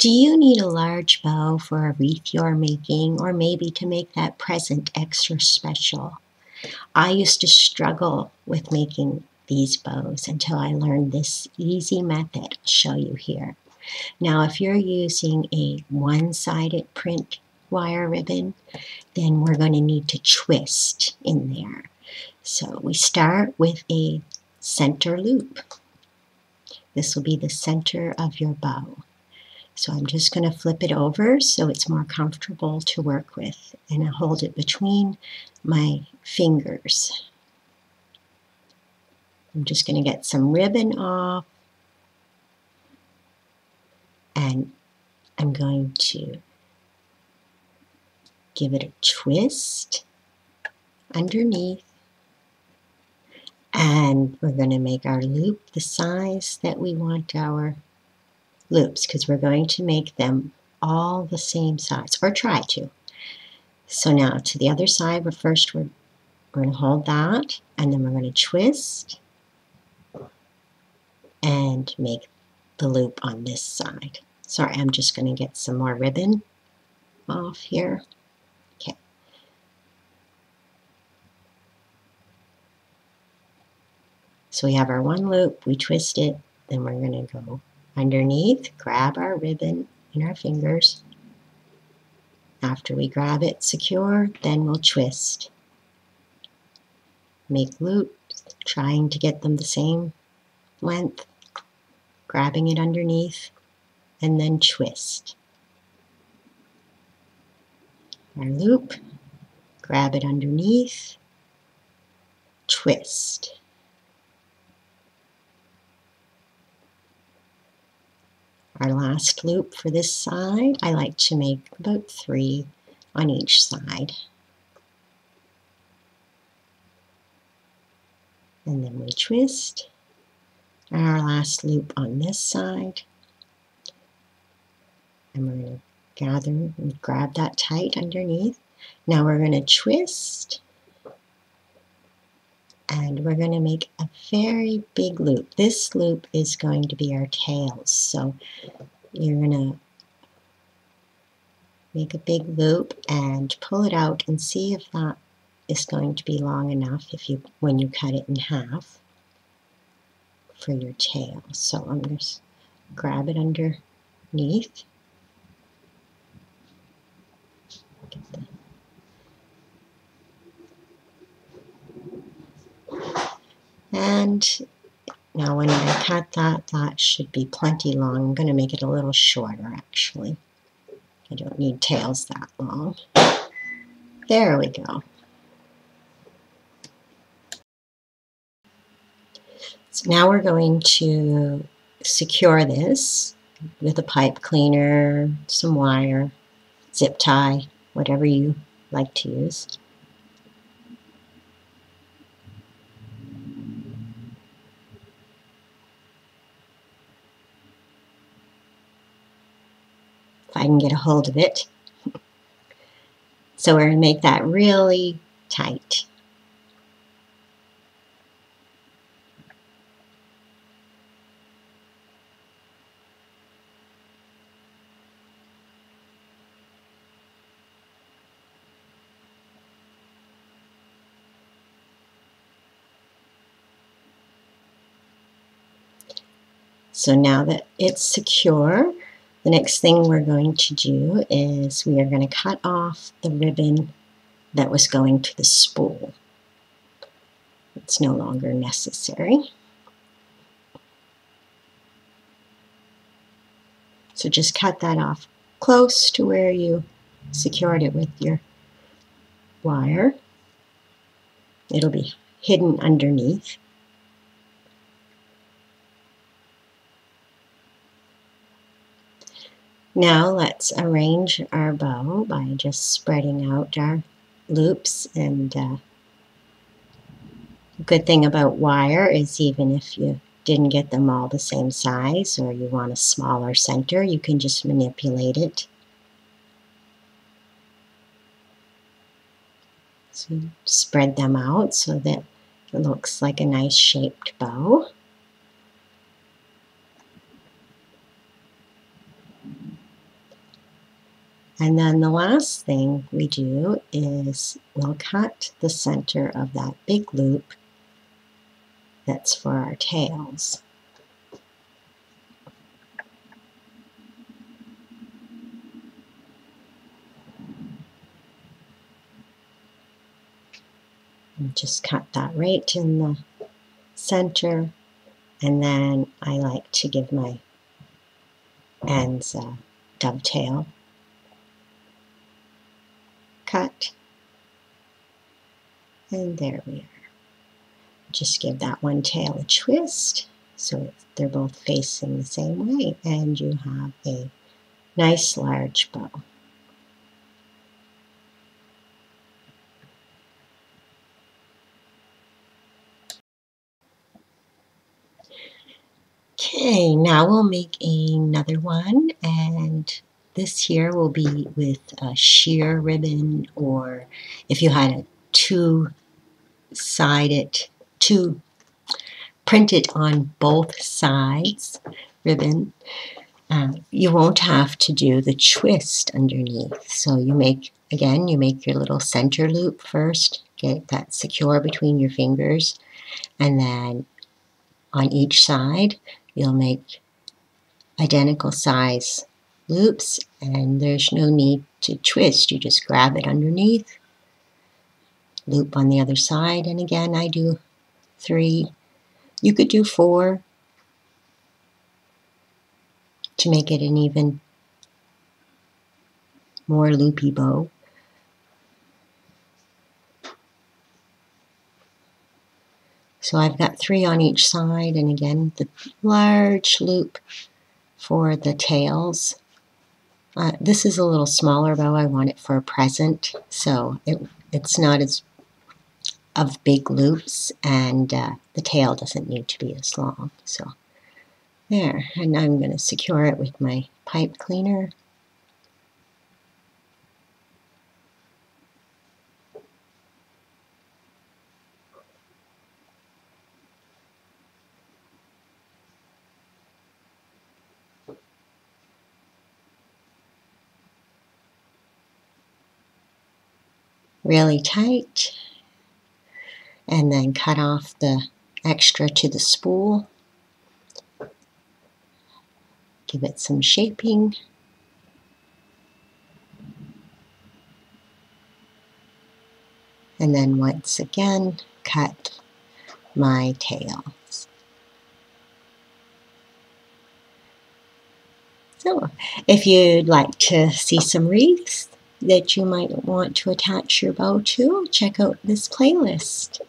Do you need a large bow for a wreath you're making, or maybe to make that present extra special? I used to struggle with making these bows until I learned this easy method I'll show you here. Now, if you're using a one-sided print wire ribbon, then we're going to need to twist in there. So we start with a center loop. This will be the center of your bow. So I'm just going to flip it over so it's more comfortable to work with, and I hold it between my fingers. I'm just going to get some ribbon off, and I'm going to give it a twist underneath, and we're going to make our loop the size that we want our loops, because we're going to make them all the same size, or try to. So now to the other side, we're going to hold that, and then we're going to twist and make the loop on this side. Sorry, I'm just going to get some more ribbon off here. Okay. So we have our one loop, we twist it, then we're going to go underneath, grab our ribbon in our fingers. After we grab it secure, then we'll twist. Make loops, trying to get them the same length, grabbing it underneath, and then twist. Our loop, grab it underneath, twist. Our last loop for this side, I like to make about 3 on each side. And then we twist. And our last loop on this side. And we're going to gather and grab that tight underneath. Now we're going to twist. And we're going to make a very big loop. This loop is going to be our tails. So you're going to make a big loop and pull it out and see if that is going to be long enough when you cut it in half for your tail. So I'm going to grab it underneath. And now when I cut that, that should be plenty long. I'm going to make it a little shorter actually. I don't need tails that long. There we go. So now we're going to secure this with a pipe cleaner, some wire, zip tie, whatever you like to use. If I can get a hold of it. So we're going to make that really tight. So now that it's secure, the next thing we're going to do is we are going to cut off the ribbon that was going to the spool. It's no longer necessary. So just cut that off close to where you secured it with your wire. It'll be hidden underneath. Now let's arrange our bow by just spreading out our loops. And the good thing about wire is even if you didn't get them all the same size or you want a smaller center, you can just manipulate it. So spread them out so that it looks like a nice shaped bow. And then the last thing we do is we'll cut the center of that big loop that's for our tails. And just cut that right in the center, and then I like to give my ends a dovetail cut, and there we are. Just give that one tail a twist so they're both facing the same way, and you have a nice large bow. Okay, now we'll make another one, and this here will be with a sheer ribbon, or if you had a two-sided, printed on both sides ribbon. You won't have to do the twist underneath. So you make your little center loop first, get that secure between your fingers, and then on each side you'll make identical size loops, and there's no need to twist. You just grab it underneath, loop on the other side, and again I do 3. You could do 4 to make it an even more loopy bow. So I've got 3 on each side, and again the large loop for the tails. This is a little smaller bow. I want it for a present, so it's not as of big loops, and the tail doesn't need to be as long. So there, and I'm going to secure it with my pipe cleaner. Really tight, and then cut off the extra to the spool. Give it some shaping. And then once again, cut my tails. So, if you'd like to see some wreaths that you might want to attach your bow to, check out this playlist.